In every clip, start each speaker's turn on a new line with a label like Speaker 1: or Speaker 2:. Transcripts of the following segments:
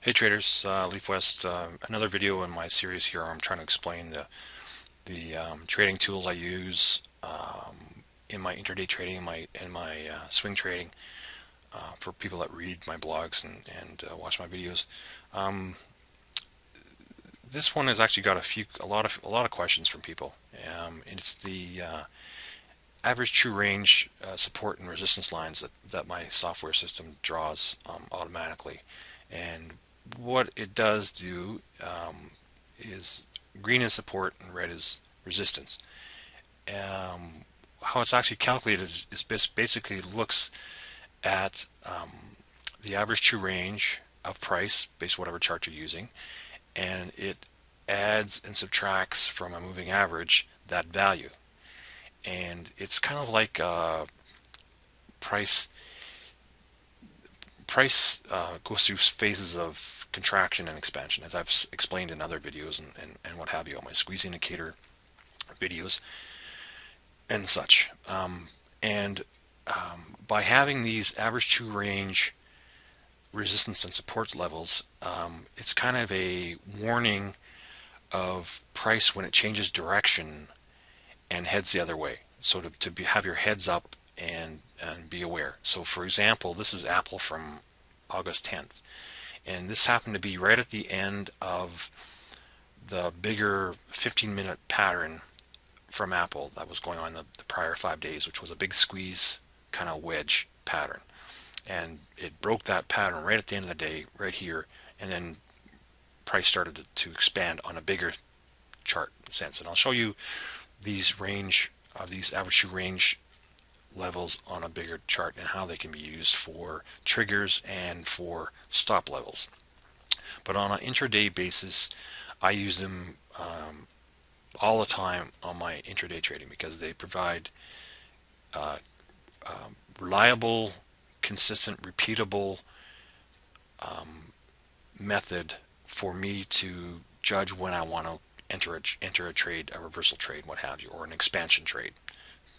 Speaker 1: Hey traders, Leaf West. Another video in my series here. I'm trying to explain the trading tools I use in my intraday trading, in my swing trading for people that read my blogs and watch my videos. Um, this one has actually got a lot of questions from people. And it's the average true range support and resistance lines that my software system draws automatically. And what it does do is green is support and red is resistance. How it's actually calculated is basically looks at the average true range of price based on whatever chart you're using, and it adds and subtracts from a moving average that value. And it's kind of like price price goes through phases of contraction and expansion, as I've explained in other videos and what have you on my squeeze indicator videos and such. And by having these average true range resistance and support levels, it's kind of a warning of price when it changes direction and heads the other way. So have your heads up and be aware. So for example, this is Apple from August 10th. And this happened to be right at the end of the bigger 15-minute pattern from Apple that was going on the prior 5 days, which was a big squeeze kind of wedge pattern. And it broke that pattern right at the end of the day, right here, and then price started to expand on a bigger chart sense. And I'll show you these average true range levels on a bigger chart and how they can be used for triggers and for stop levels. But on an intraday basis, I use them all the time on my intraday trading because they provide uh, reliable, consistent, repeatable method for me to judge when I want to enter a trade, a reversal trade, what have you, or an expansion trade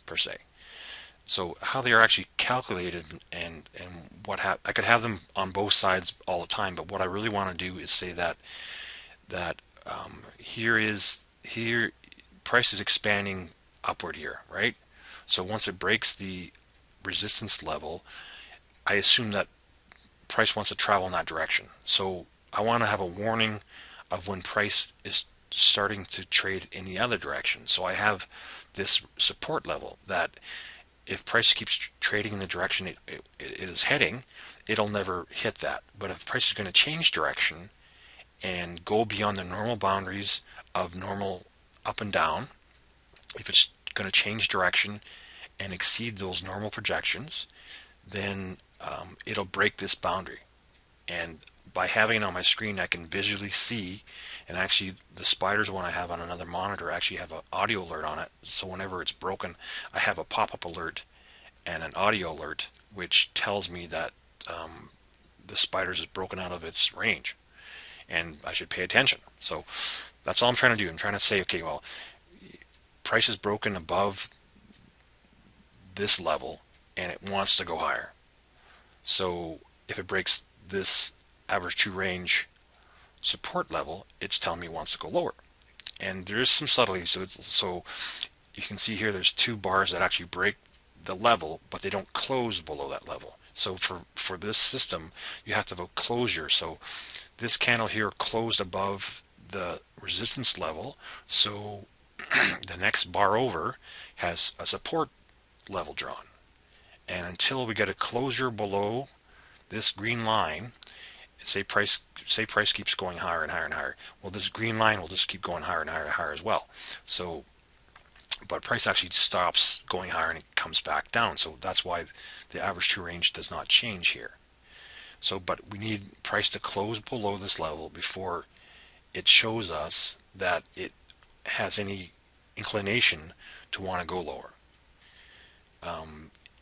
Speaker 1: per se. So how they are actually calculated and I could have them on both sides all the time, but what I really want to do is say that here price is expanding upward here, right? So once it breaks the resistance level, I assume that price wants to travel in that direction. So I want to have a warning of when price is starting to trade in the other direction. So I have this support level that if price keeps trading in the direction it is heading, it'll never hit that. But if price is going to change direction and go beyond the normal boundaries of normal up and down, if it's going to change direction and exceed those normal projections, then it'll break this boundary. And by having it on my screen, I can visually see, and actually the spiders one I have on another monitor actually have an audio alert on it. So whenever it's broken, I have a pop-up alert and an audio alert, which tells me that the spiders is broken out of its range, and I should pay attention. So that's all I'm trying to do. I'm trying to say, okay, well, price is broken above this level, and it wants to go higher. So if it breaks this average true range support level, it's telling me it wants to go lower. And there is some subtlety. So you can see here there's two bars that actually break the level, but they don't close below that level. So for this system, you have to have a closure. So this candle here closed above the resistance level. So the next bar over has a support level drawn. And until we get a closure below this green line, say price keeps going higher and higher and higher, well, this green line will just keep going higher and higher and higher as well. So but price actually stops going higher and it comes back down. So that's why the average true range does not change here. So but we need price to close below this level before it shows us that it has any inclination to want to go lower.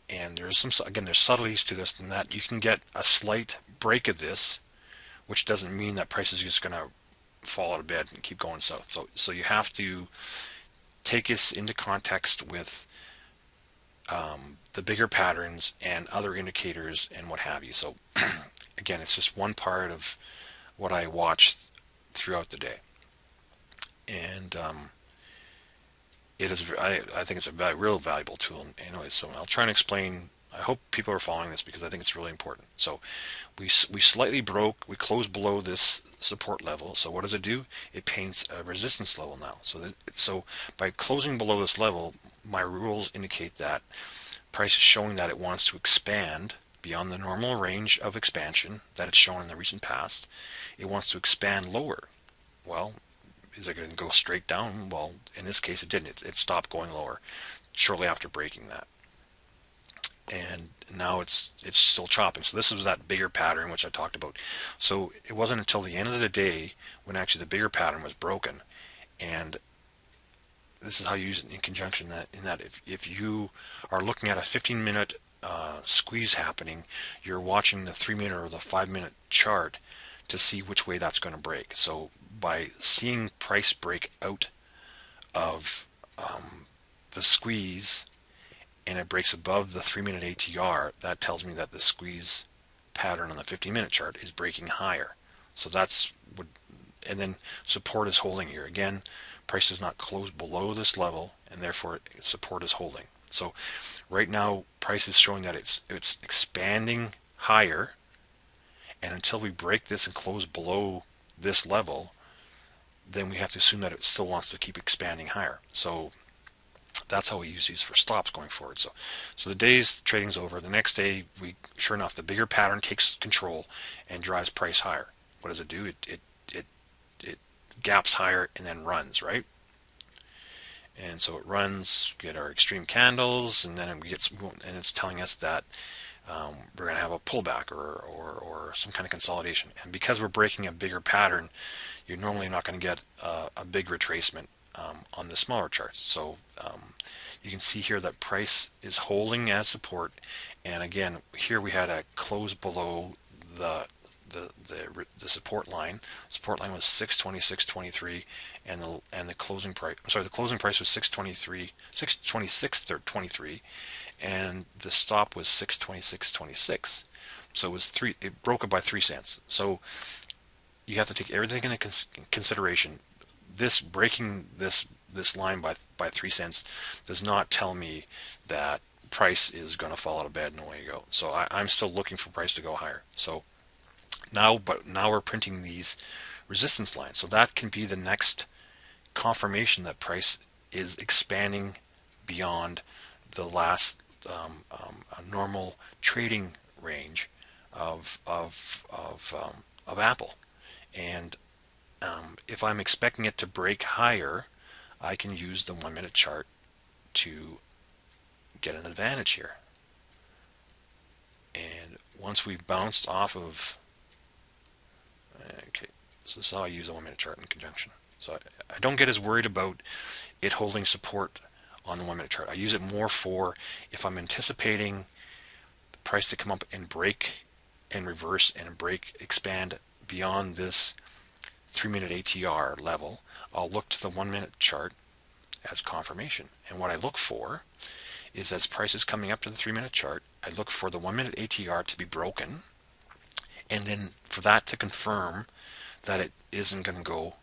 Speaker 1: And there's there's subtleties to this, and that you can get a slight break of this, which doesn't mean that price is just going to fall out of bed and keep going south. So you have to take this into context with the bigger patterns and other indicators and what have you. So again, it's just one part of what I watch throughout the day. And it is, I think it's a real valuable tool anyway. So I'll try and explain. I hope people are following this because I think it's really important. So we slightly broke, we closed below this support level. So what does it do? It paints a resistance level now. So by closing below this level, my rules indicate that price is showing that it wants to expand beyond the normal range of expansion that it's shown in the recent past. It wants to expand lower. Well, is it going to go straight down? Well, in this case, it didn't. It stopped going lower shortly after breaking that. And now it's still chopping. So this was that bigger pattern which I talked about. So it wasn't until the end of the day when actually the bigger pattern was broken. And this is how you use it in conjunction, in that if you are looking at a 15-minute squeeze happening, you're watching the 3-minute or the 5-minute chart to see which way that's going to break. So by seeing price break out of the squeeze and it breaks above the 3-minute ATR, that tells me that the squeeze pattern on the 15-minute chart is breaking higher. So that's what, and then support is holding here. Again, price does not close below this level, and therefore support is holding. So right now, price is showing that it's expanding higher, and until we break this and close below this level, then we have to assume that it still wants to keep expanding higher. So that's how we use these for stops going forward. So the day's trading's over. The next day, sure enough, the bigger pattern takes control and drives price higher. What does it do? It gaps higher and then runs, right? And so it runs, get our extreme candles, and then it's telling us that we're going to have a pullback or some kind of consolidation. And because we're breaking a bigger pattern, you're normally not going to get a big retracement on the smaller charts. So you can see here that price is holding as support, and again here we had a close below the support line. Support line was 626.23, and the closing price. The closing price was 626.23, and the stop was 626.26. So it broke it by 3 cents. So you have to take everything into consideration. This breaking this line by 3 cents does not tell me that price is going to fall out of bed and away you go. So I'm still looking for price to go higher. So now we're printing these resistance lines. So that can be the next confirmation that price is expanding beyond the last normal trading range of Apple. And if I'm expecting it to break higher, I can use the 1-minute chart to get an advantage here. And once we've bounced off of, okay, so this is how I use the 1-minute chart in conjunction. So I don't get as worried about it holding support on the 1-minute chart. I use it more for if I'm anticipating the price to come up and break and reverse and expand beyond this 3-minute ATR level. I'll look to the 1-minute chart as confirmation. And what I look for is, as price is coming up to the 3-minute chart, I look for the 1-minute ATR to be broken, and then for that to confirm that it isn't going to go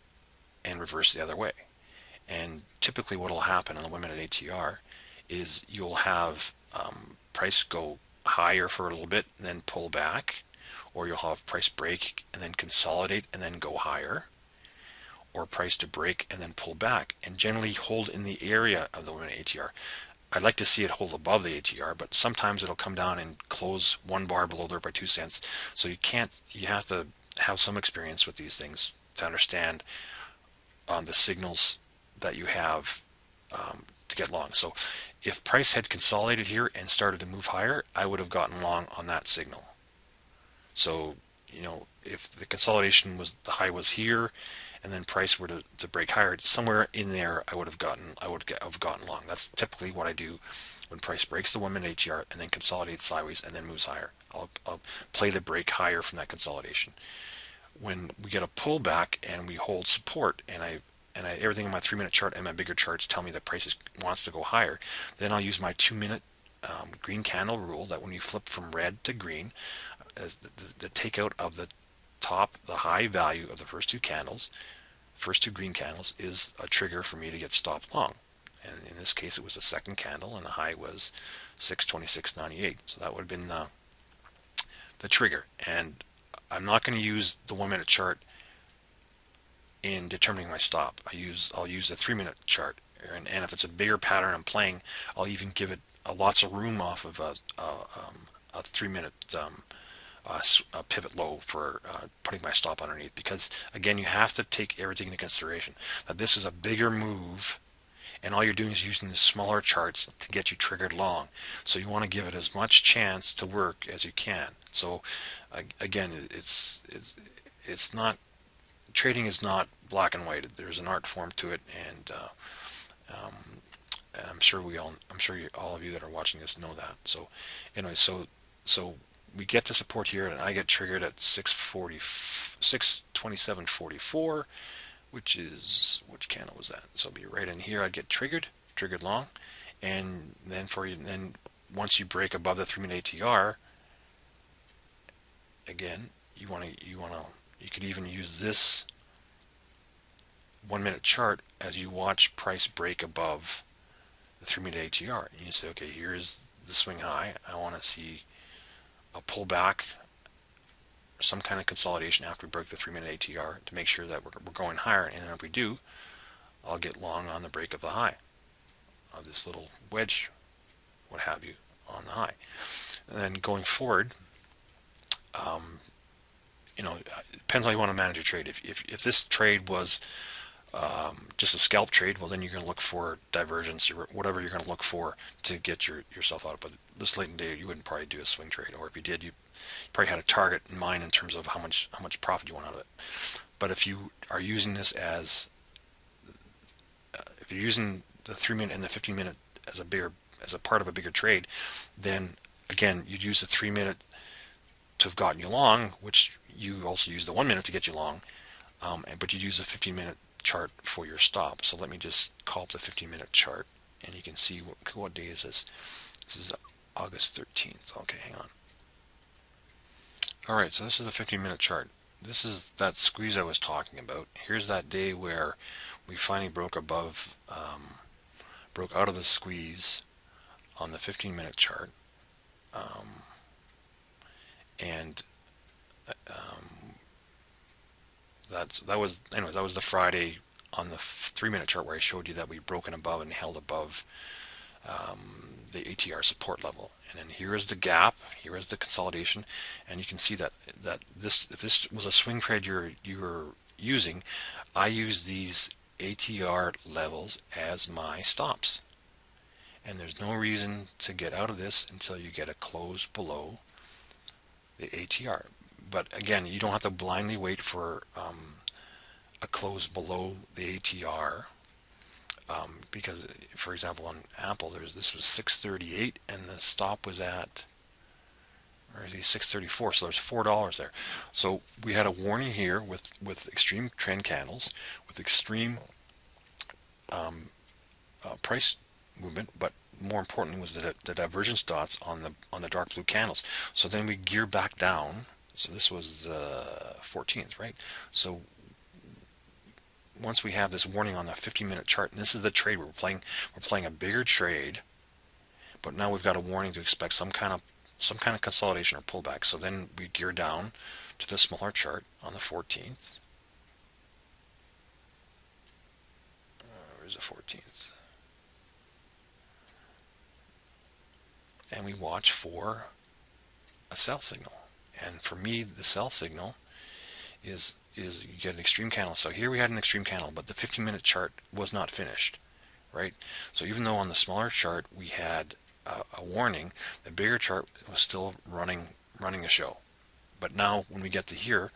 Speaker 1: and reverse the other way. And typically what will happen on the 1-minute ATR is you'll have price go higher for a little bit and then pull back, or you'll have price break and then consolidate and then go higher, or price to break and then pull back, and generally hold in the area of the 1-minute ATR. I'd like to see it hold above the ATR, but sometimes it'll come down and close one bar below there by 2 cents. So you have to have some experience with these things to understand the signals that you have to get long. So if price had consolidated here and started to move higher, I would have gotten long on that signal. So, if the consolidation was, the high was here, and then price were to break higher, somewhere in there I would have gotten long. That's typically what I do when price breaks the 1-minute ATR and then consolidates sideways and then moves higher. I'll play the break higher from that consolidation. When we get a pullback and we hold support, and everything in my 3-minute chart and my bigger charts tell me that price wants to go higher, then I'll use my 2-minute green candle rule, that when you flip from red to green, as the takeout of the the high value of the first two candles, first two green candles, is a trigger for me to get stopped long. And in this case, it was the second candle, and the high was 626.98. So that would have been the trigger. And I'm not going to use the 1 minute chart in determining my stop. I'll use the 3 minute chart, and if it's a bigger pattern I'm playing, I'll even give it lots of room off of a 3 minute a pivot low for putting my stop underneath, because again, you have to take everything into consideration that this is a bigger move, and all you're doing is using the smaller charts to get you triggered long. So you want to give it as much chance to work as you can. So again, it's not, trading is not black and white. There's an art form to it, and I'm sure all of you that are watching this know that. So anyway, so we get the support here, and I get triggered at 627.44, which candle was that? So it'll be right in here. I'd get triggered long, and then once you break above the 3-minute ATR, again, you could even use this 1 minute chart as you watch price break above the 3-minute ATR, and you say, okay, here's the swing high. I want to see a pullback, some kind of consolidation after we break the 3-minute ATR to make sure that we're going higher. And if we do, I'll get long on the break of the high of this little wedge, what have you, on the high. And then going forward, it depends how you want to manage your trade. If this trade was just a scalp trade, well, then you're going to look for divergence or whatever you're going to look for to get yourself out. But this late in the day, you wouldn't probably do a swing trade, or if you did, you probably had a target in mind in terms of how much profit you want out of it. But if you are using this if you're using the 3-minute and the 15-minute as a part of a bigger trade, then again, you'd use the 3-minute to have gotten you long, which you also use the 1 minute to get you long, but you'd use a 15-minute chart for your stop. So let me just call up the 15-minute chart, and you can see what day is this. This is August 13th. Okay, hang on. All right, so this is the 15-minute chart. This is that squeeze I was talking about. Here's that day where we finally broke out of the squeeze on the 15-minute chart, and that was the Friday on the 3-minute chart where I showed you that we'd broken above and held above the ATR support level. And then here is the gap, here is the consolidation, and you can see that if this was a swing trade you're using, I use these ATR levels as my stops. And there's no reason to get out of this until you get a close below the ATR. But again, you don't have to blindly wait for a close below the ATR, because, for example, on Apple, this was 638, and the stop was at, or is it 634? So there's $4 there. So we had a warning here with extreme trend candles, with extreme price movement, but more importantly was the divergence dots on the dark blue candles. So then we gear back down. So this was the 14th, right? So once we have this warning on the 15-minute chart, and this is the trade we're playing a bigger trade, but now we've got a warning to expect some kind of consolidation or pullback. So then we gear down to the smaller chart on the 14th. Where's the 14th? And we watch for a sell signal. And for me, the sell signal is you get an extreme candle. So here we had an extreme candle, but the 15-minute chart was not finished, right? So even though on the smaller chart we had a warning, the bigger chart was still running a show. But now when we get to here,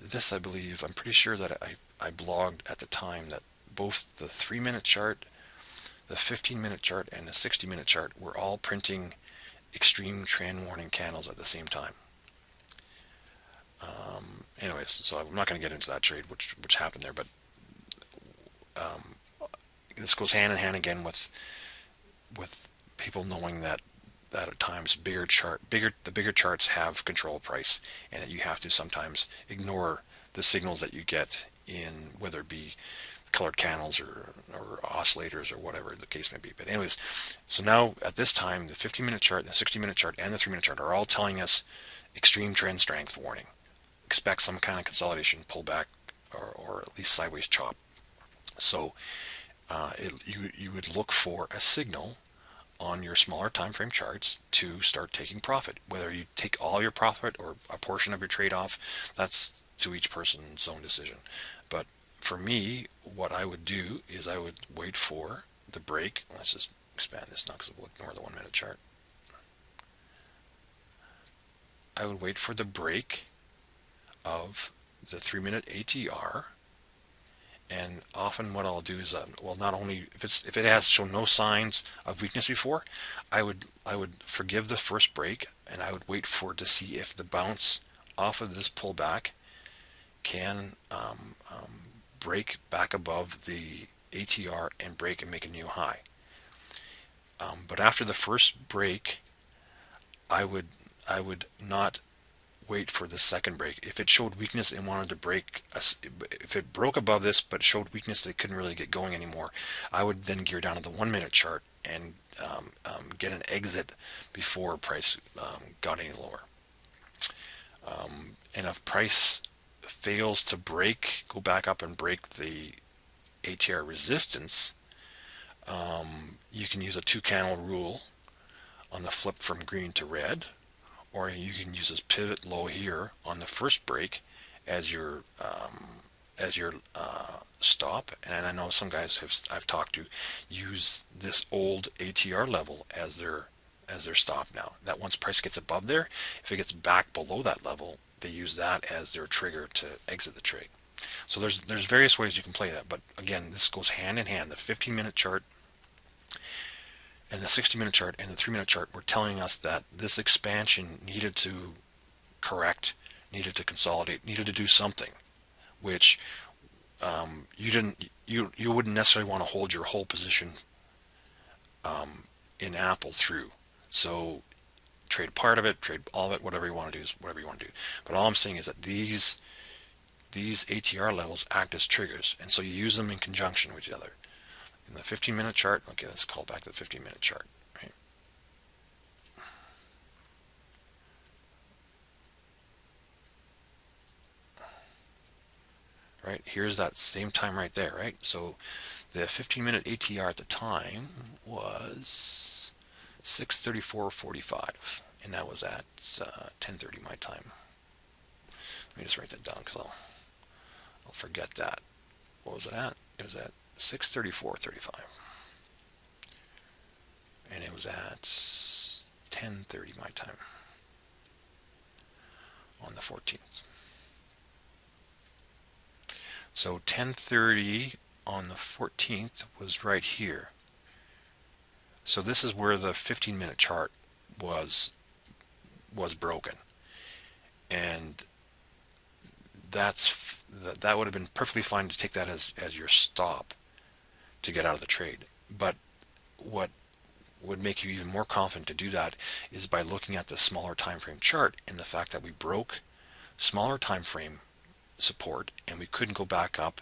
Speaker 1: this, I believe, I'm pretty sure that I blogged at the time that both the 3-minute chart, the 15-minute chart, and the 60-minute chart were all printing extreme trend warning candles at the same time. Anyways, so I'm not going to get into that trade, which happened there, but this goes hand in hand again with people knowing that that at times the bigger charts have control of price, and that you have to sometimes ignore the signals that you get in, whether it be colored candles or oscillators or whatever the case may be. But anyways, so now at this time, the 15-minute chart, the 60-minute chart, and the 3-minute chart are all telling us extreme trend strength warning. Expect some kind of consolidation, pullback, or at least sideways chop. So you would look for a signal on your smaller time frame charts to start taking profit. Whether you take all your profit or a portion of your trade off, that's to each person's own decision. But for me, what I would do is I would wait for the break. Let's just expand this now because we'll ignore the 1-minute chart. I would wait for the break of the 3-minute ATR. And often what I'll do is, well, not only if it has shown no signs of weakness before, I would forgive the first break, and I would wait for to see if the bounce off of this pullback can break back above the ATR and break and make a new high. But after the first break, I would not wait for the second break. If it showed weakness and wanted to break, if it broke above this but showed weakness that it couldn't really get going anymore, I would then gear down to the 1-minute chart and get an exit before price got any lower. And if price fails to go back up and break the ATR resistance, you can use a 2-candle rule on the flip from green to red, or you can use this pivot low here on the first break as your stop. And I know some guys I've talked to use this old ATR level as their stop now. That once price gets above there, if it gets back below that level, they use that as their trigger to exit the trade. So there's various ways you can play that, but again, this goes hand in hand. The 15-minute chart and the 60-minute chart and the 3-minute chart were telling us that this expansion needed to correct, needed to consolidate, needed to do something, which you wouldn't necessarily want to hold your whole position in Apple through. So trade part of it, trade all of it, whatever you want to do is whatever you want to do. But all I'm saying is that these ATR levels act as triggers, and so you use them in conjunction with each other. In the 15-minute chart, okay, let's call back to the 15-minute chart. Right, here's that same time right there, right? So the 15-minute ATR at the time was 6:34.45, and that was at 10:30 my time. Let me just write that down because I'll forget that. What was it at? It was at 6:34.35, and it was at 10:30 my time on the 14th. So 10:30 on the 14th was right here. So this is where the 15-minute chart was broken, and that would have been perfectly fine to take that as your stop to get out of the trade. But what would make you even more confident to do that is by looking at the smaller time frame chart and the fact that we broke smaller time frame support and we couldn't go back up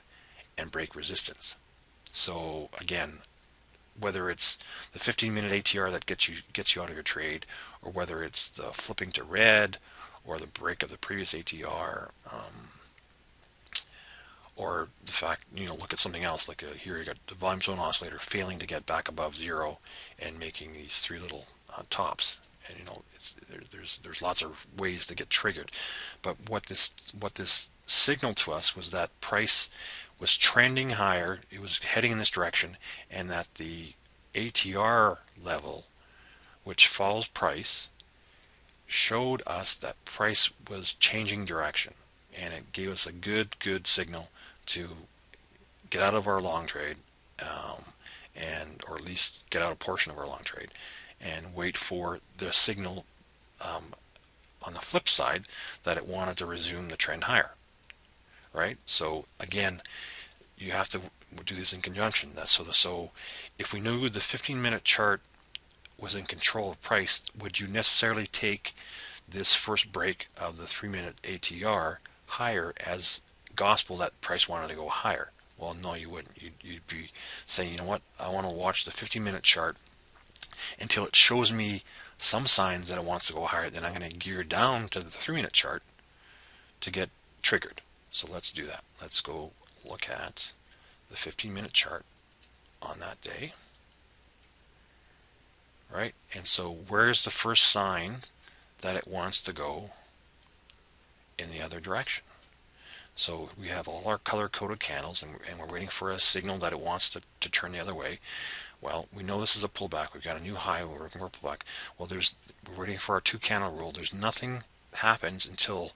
Speaker 1: and break resistance. So again, whether it's the 15-minute ATR that gets you out of your trade, or whether it's the flipping to red, or the break of the previous ATR, or the fact, look at something else, like here you got the volume zone oscillator failing to get back above zero and making these 3 little tops. And there's lots of ways to get triggered, but what this signaled to us was that price was trending higher, it was heading in this direction, and that the ATR level, which follows price, showed us that price was changing direction, and it gave us a good signal to get out of our long trade, or at least get out a portion of our long trade, and wait for the signal on the flip side that it wanted to resume the trend higher. Right? So again, you have to do this in conjunction. So if we knew the 15-minute chart was in control of price, would you necessarily take this first break of the 3-minute ATR higher as gospel that price wanted to go higher? Well, no, you wouldn't. You'd be saying, you know what, I want to watch the 50-minute chart until it shows me some signs that it wants to go higher. Then I'm going to gear down to the 3-minute chart to get triggered. So let's do that. Let's go look at the 15-minute chart on that day. Right? And so where's the first sign that it wants to go in the other direction? So we have all our color-coded candles, and we're waiting for a signal that it wants to turn the other way. Well, we know this is a pullback. We've got a new high. We're looking for a pullback. Well, we're waiting for our 2-candle rule. There's nothing happens until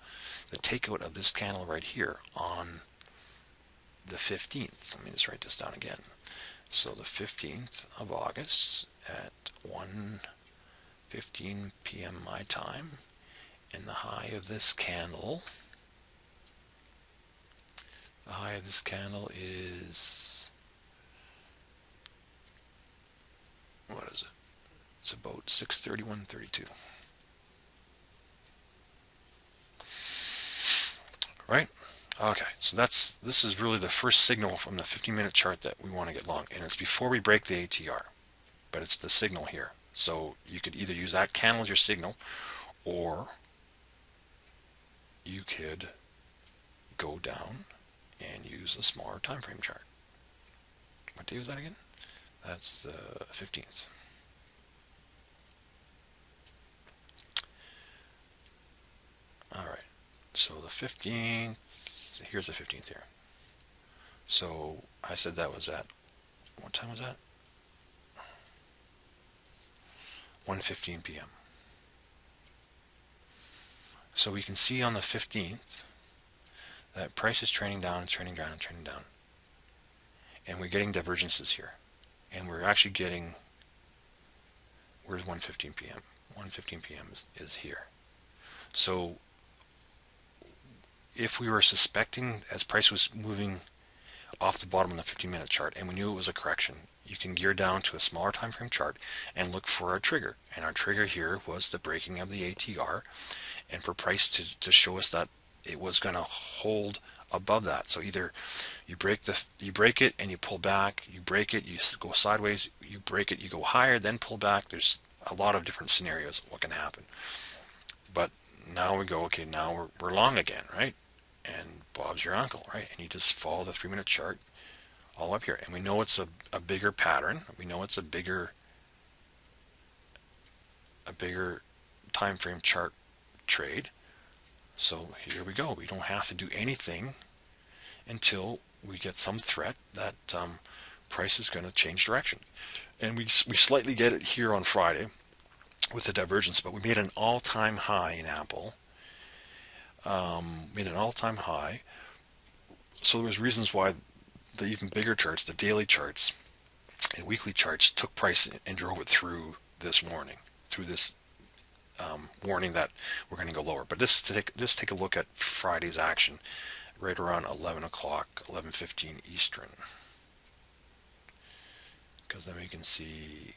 Speaker 1: the takeout of this candle right here on the 15th. Let me just write this down again. So the 15th of August at 1:15 p.m. my time, and the high of this candle is, what is it? It's about 631.32. Right? Okay, so this is really the first signal from the 15-minute chart that we want to get long, and it's before we break the ATR, but it's the signal here. So you could either use that candle as your signal, or you could go down and use a smaller time frame chart. What day was that again? That's the 15th. All right, so the 15th, here's the 15th here. So I said that was at, what time was that? 1:15 p.m. So we can see on the 15th that price is trending down and trending down and trending down. And we're getting divergences here. And we're actually getting, where's 1:15 p.m.? 1:15 p.m. is here. So if we were suspecting, as price was moving off the bottom of the 15-minute chart, and we knew it was a correction, you can gear down to a smaller time frame chart and look for a trigger. And our trigger here was the breaking of the ATR, and for price to show us that it was going to hold above that. So either you break it and you pull back, you break it, you go sideways, you break it, you go higher, then pull back. There's a lot of different scenarios of what can happen. But now we go, okay, now we're long again, right? And Bob's your uncle, right? And you just follow the 3-minute chart all up here. And we know it's a bigger pattern. We know it's a bigger time frame chart trade. So here we go. We don't have to do anything until we get some threat that price is going to change direction. And we slightly get it here on Friday with the divergence, but we made an all-time high in Apple. Made an all-time high. So there was reasons why the even bigger charts, the daily charts and weekly charts, took price and drove it through this warning, through this warning that we're going to go lower. But just take a look at Friday's action, right around 11 o'clock, 11:15 Eastern, because then we can see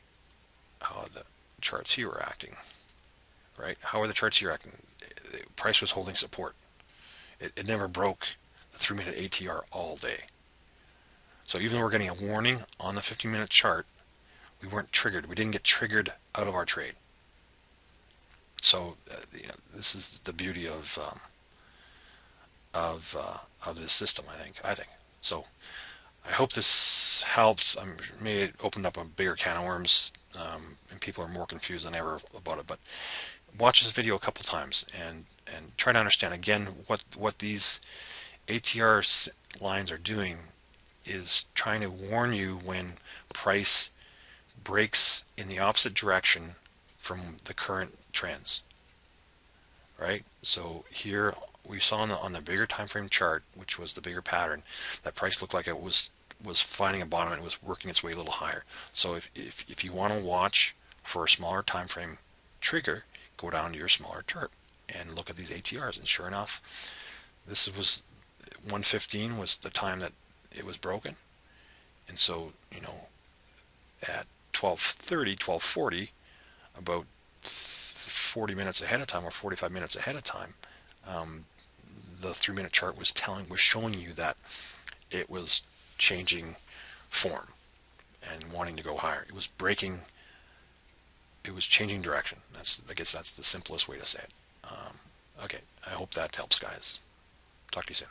Speaker 1: how the charts here are acting. Right? How are the charts here acting? Price was holding support. It never broke the 3-minute ATR all day. So even though we're getting a warning on the 15-minute chart, we weren't triggered. We didn't get triggered out of our trade. So this is the beauty of this system. I think so. I hope this helps. Maybe it opened up a bigger can of worms, and people are more confused than ever about it. But watch this video a couple times and try to understand again what these ATR lines are doing is trying to warn you when price breaks in the opposite direction from the current trends. Right? So here we saw on the bigger time frame chart, which was the bigger pattern, that price looked like it was finding a bottom and it was working its way a little higher. So if you want to watch for a smaller time frame trigger, go down to your smaller chart and look at these ATRs. And sure enough, this was 1:15 was the time that it was broken. And so, at 12:30, 12:40, about 40 minutes ahead of time or 45 minutes ahead of time, the 3 minute chart was showing you that it was changing form and wanting to go higher. It was breaking. It was changing direction. I guess that's the simplest way to say it. Okay, I hope that helps, guys. Talk to you soon.